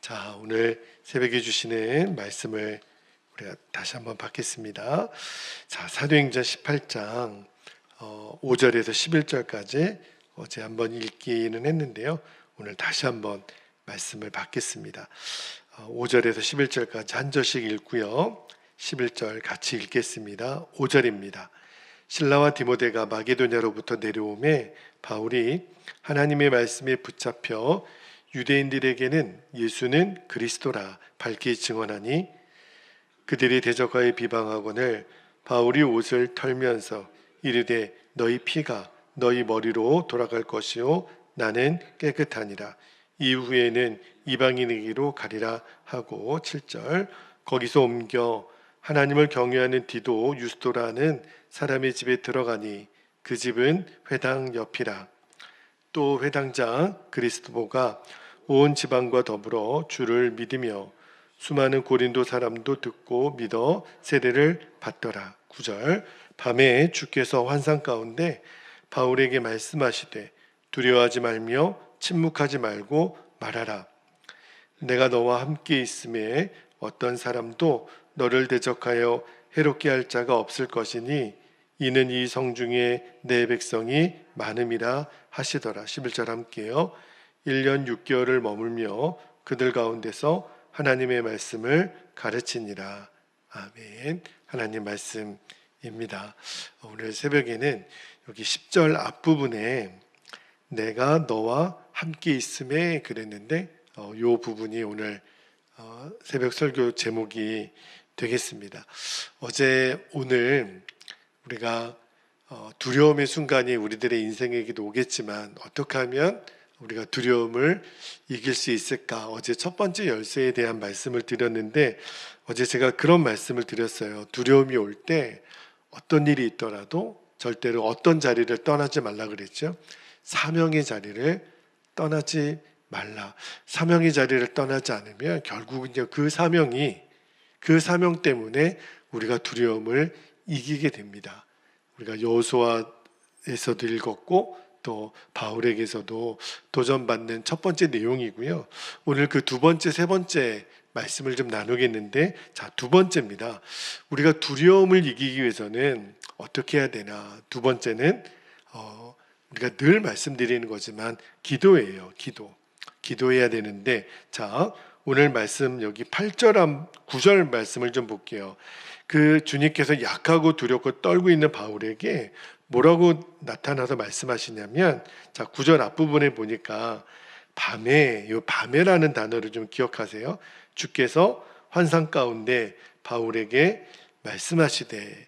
자, 오늘 새벽에 주시는 말씀을 우리가 다시 한번 받겠습니다. 자, 사도행전 18장 5절에서 11절까지 어제 한번 읽기는 했는데요. 오늘 다시 한번 말씀을 받겠습니다. 5절에서 11절까지 한 절씩 읽고요. 11절 같이 읽겠습니다. 5절입니다. 실라와 디모데가 마게도냐로부터 내려오매 바울이 하나님의 말씀에 붙잡혀 유대인들에게는 예수는 그리스도라 밝히 증언하니 그들이 대적하여 비방하거늘 바울이 옷을 털면서 이르되 너희 피가 너희 머리로 돌아갈 것이요 나는 깨끗하니라. 이후에는 이방인에게로 가리라 하고 7절 거기서 옮겨 하나님을 경외하는 디도 유스도라는 사람의 집에 들어가니 그 집은 회당 옆이라. 또 회당장 그리스도가 온 지방과 더불어 주를 믿으며 수많은 고린도 사람도 듣고 믿어 세례를 받더라. 9절 밤에 주께서 환상 가운데 바울에게 말씀하시되 두려워하지 말며 침묵하지 말고 말하라. 내가 너와 함께 있음에 어떤 사람도 너를 대적하여 해롭게 할 자가 없을 것이니 이는 이 성중에 내 백성이 많음이라 하시더라. 11절 함께요. 1년 6개월을 머물며 그들 가운데서 하나님의 말씀을 가르치니라. 아멘. 하나님 말씀입니다. 오늘 새벽에는 여기 10절 앞부분에 내가 너와 함께 있음에 그랬는데 이 부분이 오늘 새벽 설교 제목이 되겠습니다. 어제 오늘 우리가 두려움의 순간이 우리들의 인생에게도 오겠지만 어떻게 하면 우리가 두려움을 이길 수 있을까? 어제 첫 번째 열쇠에 대한 말씀을 드렸는데 어제 제가 그런 말씀을 드렸어요. 두려움이 올 때 어떤 일이 있더라도 절대로 어떤 자리를 떠나지 말라 그랬죠. 사명의 자리를 떠나지 말라. 사명의 자리를 떠나지 않으면 결국은요 그 사명 때문에 우리가 두려움을 이기게 됩니다. 우리가 여호수아에서도 읽었고 또 바울에게서도 도전받는 첫 번째 내용이고요. 오늘 그 두 번째, 세 번째 말씀을 좀 나누겠는데 자, 두 번째입니다. 우리가 두려움을 이기기 위해서는 어떻게 해야 되나? 두 번째는 우리가 늘 말씀드리는 거지만 기도예요. 기도해야 되는데 자, 오늘 말씀 여기 8절, 9절 말씀을 좀 볼게요. 그 주님께서 약하고 두렵고 떨고 있는 바울에게 뭐라고 나타나서 말씀하시냐면 자 9절 앞부분에 보니까 밤에라는 단어를 좀 기억하세요. 주께서 환상 가운데 바울에게 말씀하시되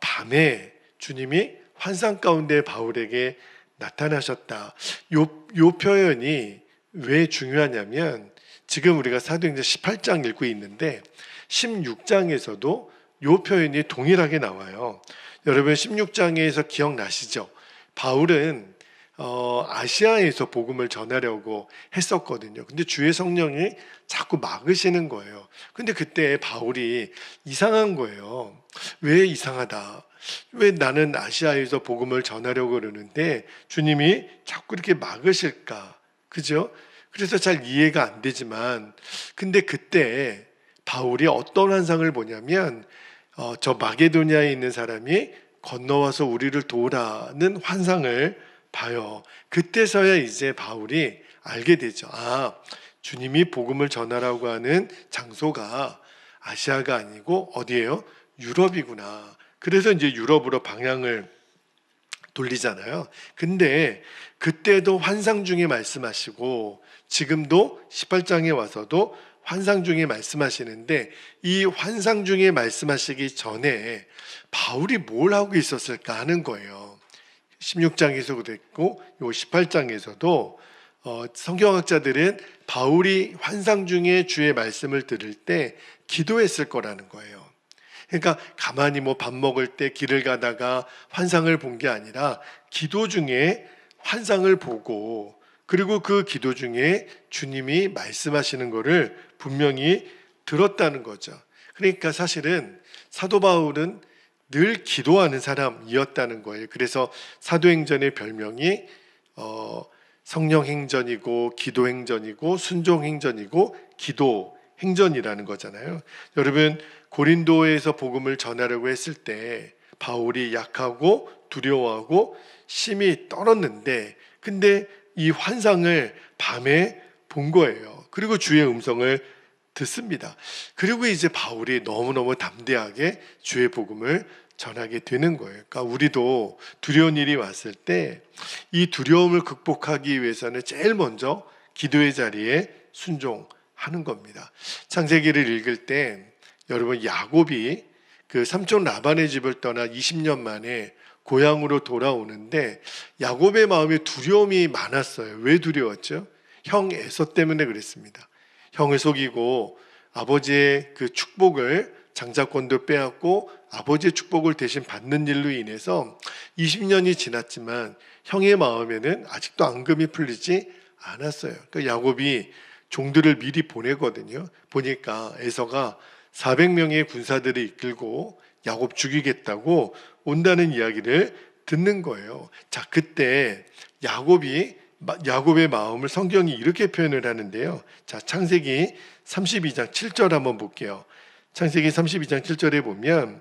밤에 주님이 환상 가운데 바울에게 나타나셨다. 요 표현이 왜 중요하냐면 지금 우리가 사도행전 18장 읽고 있는데 16장에서도 요 표현이 동일하게 나와요. 여러분 16장에서 기억나시죠? 바울은 아시아에서 복음을 전하려고 했었거든요. 근데 주의 성령이 자꾸 막으시는 거예요. 근데 그때 바울이 이상한 거예요. 왜 이상하다? 왜 나는 아시아에서 복음을 전하려고 그러는데 주님이 자꾸 이렇게 막으실까? 그죠? 그래서 잘 이해가 안 되지만 근데 그때 바울이 어떤 환상을 보냐면 저 마게도냐에 있는 사람이 건너와서 우리를 도우라는 환상을 봐요. 그때서야 이제 바울이 알게 되죠. 아, 주님이 복음을 전하라고 하는 장소가 아시아가 아니고 어디예요? 유럽이구나. 그래서 이제 유럽으로 방향을 돌리잖아요. 근데 그때도 환상 중에 말씀하시고 지금도 18장에 와서도 환상 중에 말씀하시는데 이 환상 중에 말씀하시기 전에 바울이 뭘 하고 있었을까 하는 거예요. 16장에서도 그랬고 요 18장에서도 성경학자들은 바울이 환상 중에 주의 말씀을 들을 때 기도했을 거라는 거예요. 그러니까 가만히 밥 먹을 때 길을 가다가 환상을 본 게 아니라 기도 중에 환상을 보고 그리고 그 기도 중에 주님이 말씀하시는 것을 분명히 들었다는 거죠. 그러니까 사실은 사도 바울은 늘 기도하는 사람이었다는 거예요. 그래서 사도행전의 별명이 성령 행전이고 기도 행전이고 순종 행전이고 기도 행전이라는 거잖아요. 여러분, 고린도에서 복음을 전하려고 했을 때 바울이 약하고 두려워하고 심히 떨었는데, 근데 이 환상을 밤에 본 거예요. 그리고 주의 음성을 듣습니다. 그리고 이제 바울이 너무너무 담대하게 주의 복음을 전하게 되는 거예요. 그러니까 우리도 두려운 일이 왔을 때 이 두려움을 극복하기 위해서는 제일 먼저 기도의 자리에 순종하는 겁니다. 창세기를 읽을 때 여러분, 야곱이 그 삼촌 라반의 집을 떠나 20년 만에 고향으로 돌아오는데 야곱의 마음에 두려움이 많았어요. 왜 두려웠죠? 형 에서 때문에 그랬습니다. 형을 속이고 아버지의 그 축복을, 장자권도 빼앗고 아버지의 축복을 대신 받는 일로 인해서 20년이 지났지만 형의 마음에는 아직도 앙금이 풀리지 않았어요. 그러니까 야곱이 종들을 미리 보내거든요. 보니까 에서가 400명의 군사들을 이끌고 야곱 죽이겠다고 온다는 이야기를 듣는 거예요. 자, 그때 야곱의 마음을 성경이 이렇게 표현을 하는데요. 자, 창세기 32장 7절 한번 볼게요. 창세기 32장 7절에 보면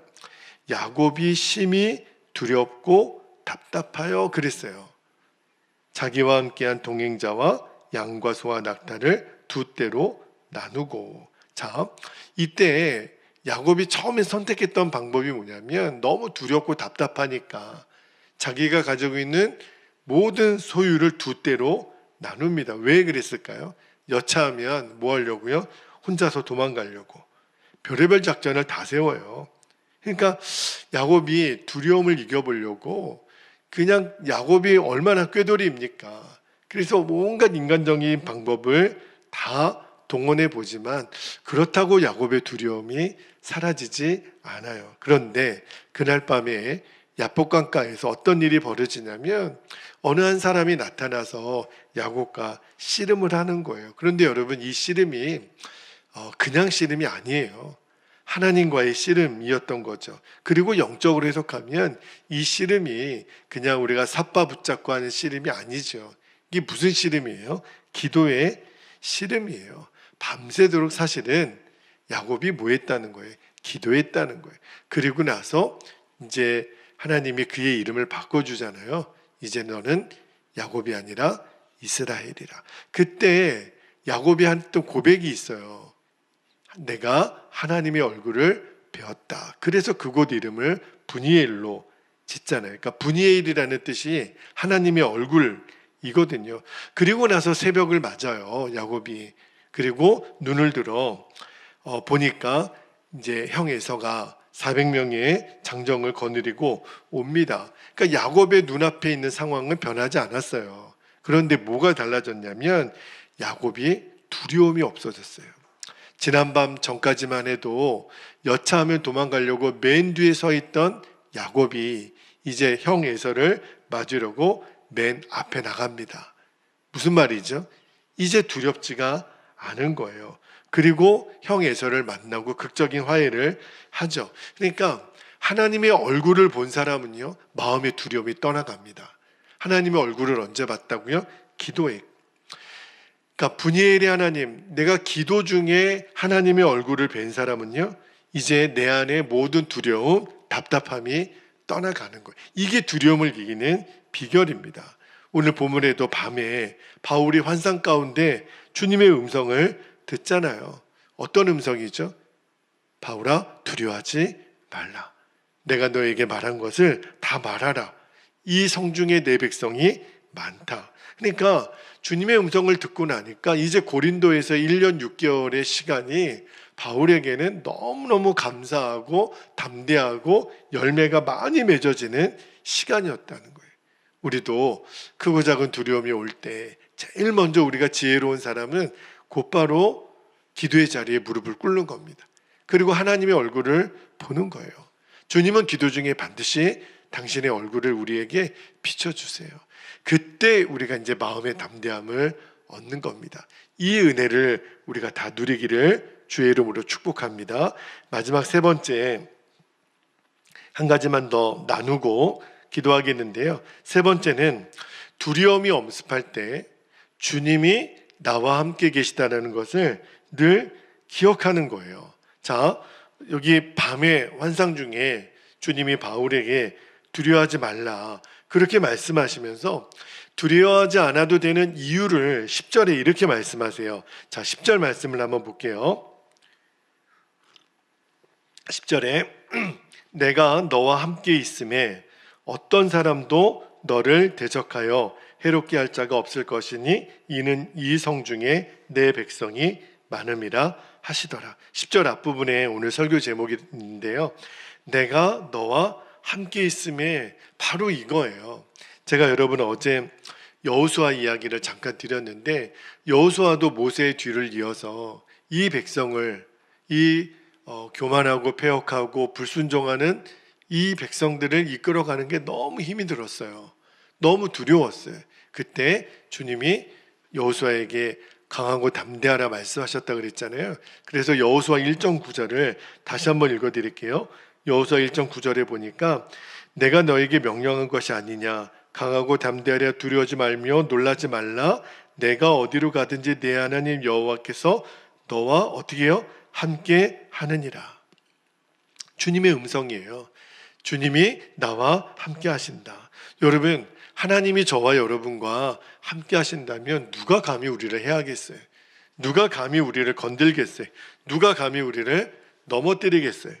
야곱이 심히 두렵고 답답하여 그랬어요. 자기와 함께한 동행자와 양과 소와 낙타를 두 떼로 나누고. 자, 이때 야곱이 처음에 선택했던 방법이 뭐냐면 너무 두렵고 답답하니까 자기가 가지고 있는 모든 소유를 두 떼로 나눕니다. 왜 그랬을까요? 여차하면 뭐 하려고요? 혼자서 도망가려고. 별의별 작전을 다 세워요. 그러니까 야곱이 두려움을 이겨보려고, 그냥 야곱이 얼마나 꾀돌이입니까? 그래서 온갖 인간적인 방법을 다 동원해 보지만 그렇다고 야곱의 두려움이 사라지지 않아요. 그런데 그날 밤에 야복강가에서 어떤 일이 벌어지냐면 어느 한 사람이 나타나서 야곱과 씨름을 하는 거예요. 그런데 여러분, 이 씨름이 그냥 씨름이 아니에요. 하나님과의 씨름이었던 거죠. 그리고 영적으로 해석하면 이 씨름이 그냥 우리가 삿바 붙잡고 하는 씨름이 아니죠. 이게 무슨 씨름이에요? 기도의 씨름이에요. 밤새도록 사실은 야곱이 뭐 했다는 거예요? 기도했다는 거예요. 그리고 나서 이제 하나님이 그의 이름을 바꿔주잖아요. 이제 너는 야곱이 아니라 이스라엘이라. 그때 야곱이 했던 고백이 있어요. 내가 하나님의 얼굴을 배웠다. 그래서 그곳 이름을 브니엘로 짓잖아요. 그러니까 브니엘이라는 뜻이 하나님의 얼굴이거든요. 그리고 나서 새벽을 맞아요, 야곱이. 그리고 눈을 들어 보니까 이제 형 에서가 400명의 장정을 거느리고 옵니다. 그러니까 야곱의 눈앞에 있는 상황은 변하지 않았어요. 그런데 뭐가 달라졌냐면 야곱이 두려움이 없어졌어요. 지난밤 전까지만 해도 여차하면 도망가려고 맨 뒤에 서 있던 야곱이 이제 형 에서를 맞으려고 맨 앞에 나갑니다. 무슨 말이죠? 이제 두렵지가 않은 거예요. 그리고 형 에서를 만나고 극적인 화해를 하죠. 그러니까 하나님의 얼굴을 본 사람은요, 마음의 두려움이 떠나갑니다. 하나님의 얼굴을 언제 봤다고요? 기도에. 그러니까 브니엘의 하나님, 내가 기도 중에 하나님의 얼굴을 뵌 사람은요, 이제 내 안에 모든 두려움, 답답함이 떠나가는 거예요. 이게 두려움을 이기는 비결입니다. 오늘 본문에도 밤에 바울이 환상 가운데 주님의 음성을 듣잖아요. 어떤 음성이죠? 바울아, 두려워하지 말라. 내가 너에게 말한 것을 다 말하라. 이 성중에 내 백성이 많다. 그러니까 주님의 음성을 듣고 나니까 이제 고린도에서 1년 6개월의 시간이 바울에게는 너무너무 감사하고 담대하고 열매가 많이 맺어지는 시간이었다는 거예요. 우리도 크고 작은 두려움이 올 때 제일 먼저 우리가 지혜로운 사람은 곧바로 기도의 자리에 무릎을 꿇는 겁니다. 그리고 하나님의 얼굴을 보는 거예요. 주님은 기도 중에 반드시 당신의 얼굴을 우리에게 비춰주세요. 그때 우리가 이제 마음의 담대함을 얻는 겁니다. 이 은혜를 우리가 다 누리기를 주의 이름으로 축복합니다. 마지막 세 번째, 한 가지만 더 나누고 기도하겠는데요. 세 번째는 두려움이 엄습할 때 주님이 나와 함께 계시다는 것을 늘 기억하는 거예요. 자, 여기 밤의 환상 중에 주님이 바울에게 두려워하지 말라 그렇게 말씀하시면서 두려워하지 않아도 되는 이유를 10절에 이렇게 말씀하세요. 자, 10절 말씀을 한번 볼게요. 10절에 내가 너와 함께 있음에 어떤 사람도 너를 대적하여 해롭게 할 자가 없을 것이니 이는 이 성중에 내 백성이 많음이라 하시더라. 10절 앞부분에 오늘 설교 제목인데요, 내가 너와 함께 있음에 바로 이거예요. 제가 여러분 어제 여호수아 이야기를 잠깐 드렸는데, 여호수아도 모세의 뒤를 이어서 이 백성을 교만하고 패역하고 불순종하는 이 백성들을 이끌어가는 게 너무 힘이 들었어요. 너무 두려웠어요. 그때 주님이 여호수아에게 강하고 담대하라 말씀하셨다 그랬잖아요. 그래서 여호수아 1.9절을 다시 한번 읽어드릴게요. 여호수아 1.9절에 보니까 내가 너에게 명령한 것이 아니냐, 강하고 담대하려 두려워하지 말며 놀라지 말라. 내가 어디로 가든지 내 하나님 여호와께서 너와 어떻게 해요? 함께 하느니라. 주님의 음성이에요. 주님이 나와 함께 하신다. 여러분, 하나님이 저와 여러분과 함께 하신다면 누가 감히 우리를 해하겠어요? 누가 감히 우리를 건들겠어요? 누가 감히 우리를 넘어뜨리겠어요?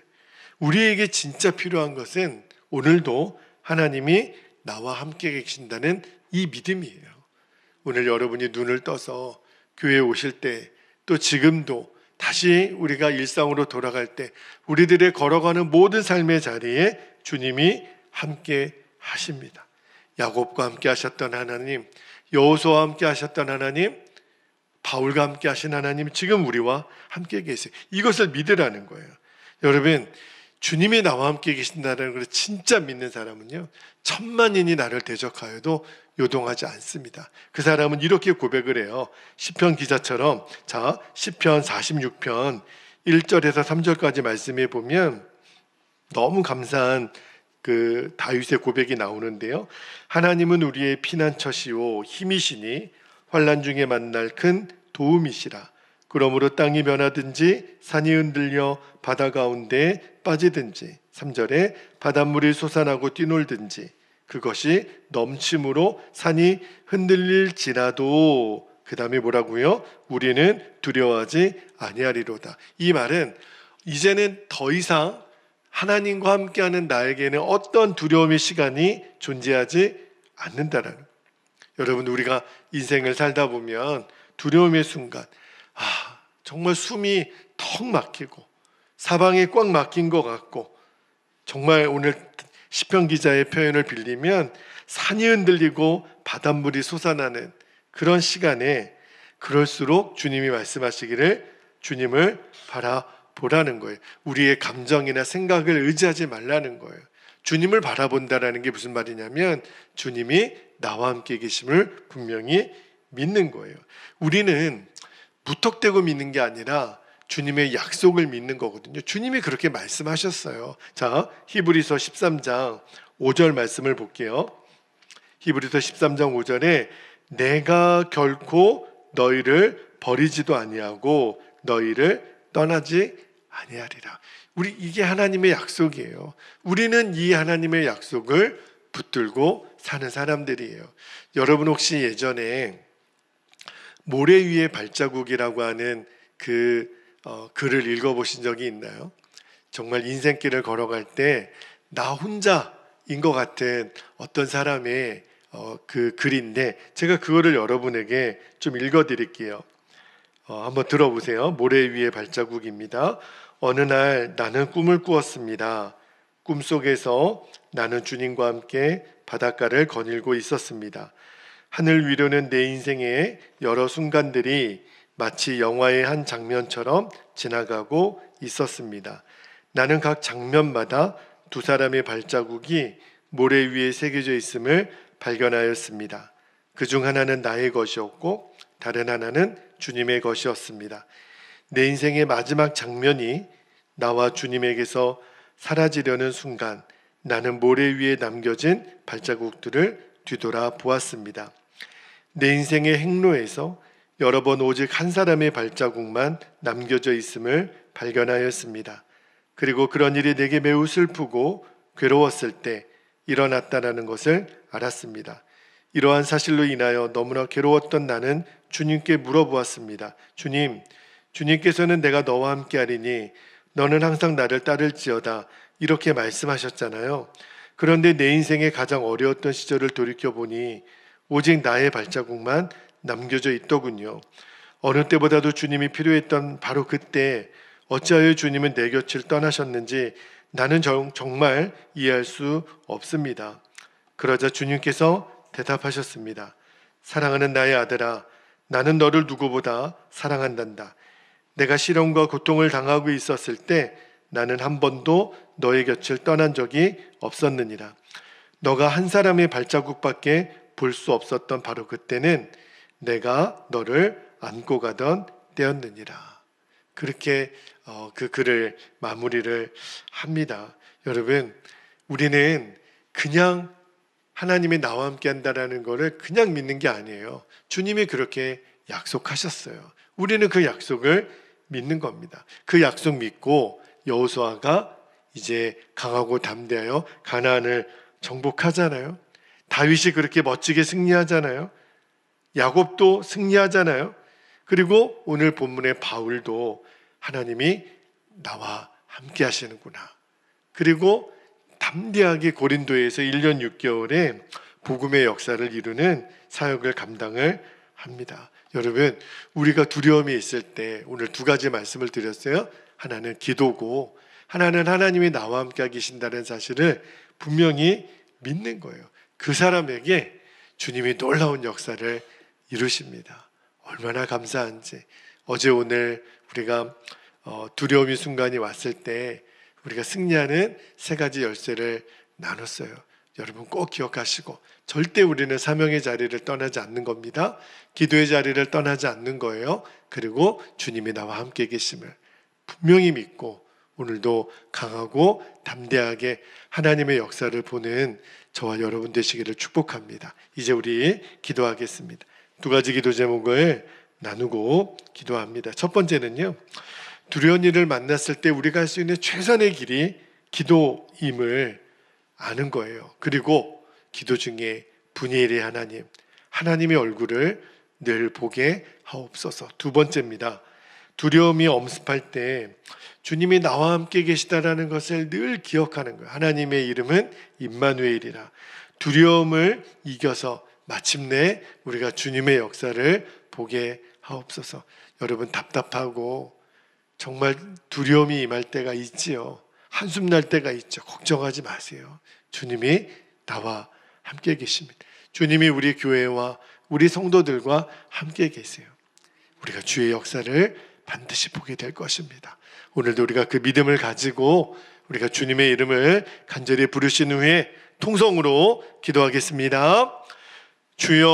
우리에게 진짜 필요한 것은 오늘도 하나님이 나와 함께 계신다는 이 믿음이에요. 오늘 여러분이 눈을 떠서 교회에 오실 때, 또 지금도 다시 우리가 일상으로 돌아갈 때, 우리들의 걸어가는 모든 삶의 자리에 주님이 함께 하십니다. 야곱과 함께 하셨던 하나님, 여호수아와 함께 하셨던 하나님, 바울과 함께 하신 하나님, 지금 우리와 함께 계세요. 이것을 믿으라는 거예요. 여러분, 주님이 나와 함께 계신다는 걸 진짜 믿는 사람은요, 천만인이 나를 대적하여도 요동하지 않습니다. 그 사람은 이렇게 고백을 해요. 시편 기자처럼. 자, 시편 46편 1절에서 3절까지 말씀해 보면 너무 감사한 그 다윗의 고백이 나오는데요. 하나님은 우리의 피난처시오 힘이시니 환난 중에 만날 큰 도움이시라. 그러므로 땅이 변하든지 산이 흔들려 바다 가운데 빠지든지, 3절에 바닷물이 솟아나고 뛰놀든지 그것이 넘침으로 산이 흔들릴지라도, 그 다음에 뭐라고요? 우리는 두려워하지 아니하리로다. 이 말은 이제는 더 이상 하나님과 함께하는 나에게는 어떤 두려움의 시간이 존재하지 않는다라는 거예요. 여러분, 우리가 인생을 살다 보면 두려움의 순간, 정말 숨이 턱 막히고 사방에 꽉 막힌 것 같고, 정말 오늘 시편 기자의 표현을 빌리면 산이 흔들리고 바닷물이 솟아나는 그런 시간에, 그럴수록 주님이 말씀하시기를 주님을 바라보라는 거예요. 우리의 감정이나 생각을 의지하지 말라는 거예요. 주님을 바라본다라는 게 무슨 말이냐면 주님이 나와 함께 계심을 분명히 믿는 거예요. 우리는 무턱대고 믿는 게 아니라 주님의 약속을 믿는 거거든요. 주님이 그렇게 말씀하셨어요. 자, 히브리서 13장 5절 말씀을 볼게요. 히브리서 13장 5절에 내가 결코 너희를 버리지도 아니하고 너희를 떠나지 아니하리라. 이게 하나님의 약속이에요. 우리는 이 하나님의 약속을 붙들고 사는 사람들이에요. 여러분 혹시 예전에 모래 위의 발자국이라고 하는 글을 읽어보신 적이 있나요? 정말 인생길을 걸어갈 때 나 혼자인 것 같은 어떤 사람의 그 글인데, 제가 그거를 여러분에게 좀 읽어드릴게요. 한번 들어보세요. 모래 위의 발자국입니다. 어느 날 나는 꿈을 꾸었습니다. 꿈속에서 나는 주님과 함께 바닷가를 거닐고 있었습니다. 하늘 위로는 내 인생의 여러 순간들이 마치 영화의 한 장면처럼 지나가고 있었습니다. 나는 각 장면마다 두 사람의 발자국이 모래 위에 새겨져 있음을 발견하였습니다. 그중 하나는 나의 것이었고 다른 하나는 주님의 것이었습니다. 내 인생의 마지막 장면이 나와 주님에게서 사라지려는 순간, 나는 모래 위에 남겨진 발자국들을 뒤돌아 보았습니다. 내 인생의 행로에서 여러 번 오직 한 사람의 발자국만 남겨져 있음을 발견하였습니다. 그리고 그런 일이 내게 매우 슬프고 괴로웠을 때 일어났다라는 것을 알았습니다. 이러한 사실로 인하여 너무나 괴로웠던 나는 주님께 물어보았습니다. 주님께서는 내가 너와 함께 하리니 너는 항상 나를 따를지어다 이렇게 말씀하셨잖아요. 그런데 내 인생의 가장 어려웠던 시절을 돌이켜보니 오직 나의 발자국만 남겨져 있더군요. 어느 때보다도 주님이 필요했던 바로 그때 어찌하여 주님은 내 곁을 떠나셨는지 나는 정말 이해할 수 없습니다. 그러자 주님께서 대답하셨습니다. 사랑하는 나의 아들아, 나는 너를 누구보다 사랑한단다. 내가 시련과 고통을 당하고 있었을 때 나는 한 번도 너의 곁을 떠난 적이 없었느니라. 너가 한 사람의 발자국밖에 볼 수 없었던 바로 그때는 내가 너를 안고 가던 때였느니라. 그렇게 그 글을 마무리를 합니다. 여러분, 우리는 그냥 하나님이 나와 함께 한다라는 것을 그냥 믿는 게 아니에요. 주님이 그렇게 약속하셨어요. 우리는 그 약속을 믿는 겁니다. 그 약속 믿고 여호수아가 이제 강하고 담대하여 가나안을 정복하잖아요. 다윗이 그렇게 멋지게 승리하잖아요. 야곱도 승리하잖아요. 그리고 오늘 본문의 바울도 하나님이 나와 함께 하시는구나. 그리고 담대하게 고린도에서 1년 6개월의 복음의 역사를 이루는 사역을 감당을 합니다. 여러분, 우리가 두려움이 있을 때 오늘 두 가지 말씀을 드렸어요. 하나는 기도고 하나는 하나님이 나와 함께 계신다는 사실을 분명히 믿는 거예요. 그 사람에게 주님이 놀라운 역사를 이루십니다. 얼마나 감사한지. 어제 오늘 우리가 두려움의 순간이 왔을 때 우리가 승리하는 세 가지 열쇠를 나눴어요. 여러분 꼭 기억하시고 절대 우리는 사명의 자리를 떠나지 않는 겁니다. 기도의 자리를 떠나지 않는 거예요. 그리고 주님이 나와 함께 계심을 분명히 믿고 오늘도 강하고 담대하게 하나님의 역사를 보는 저와 여러분 되시기를 축복합니다. 이제 우리 기도하겠습니다. 두 가지 기도 제목을 나누고 기도합니다. 첫 번째는요, 두려운 일을 만났을 때 우리가 할 수 있는 최선의 길이 기도임을 아는 거예요. 그리고 기도 중에 분이엘의 하나님의 얼굴을 늘 보게 하옵소서. 두 번째입니다. 두려움이 엄습할 때 주님이 나와 함께 계시다라는 것을 늘 기억하는 거예요. 하나님의 이름은 임마누엘이라. 두려움을 이겨서 마침내 우리가 주님의 역사를 보게 하옵소서. 여러분 답답하고 정말 두려움이 임할 때가 있지요. 한숨 날 때가 있죠. 걱정하지 마세요. 주님이 나와 함께 계십니다. 주님이 우리 교회와 우리 성도들과 함께 계세요. 우리가 주의 역사를 반드시 보게 될 것입니다. 오늘도 우리가 그 믿음을 가지고 우리가 주님의 이름을 간절히 부르신 후에 통성으로 기도하겠습니다. 주여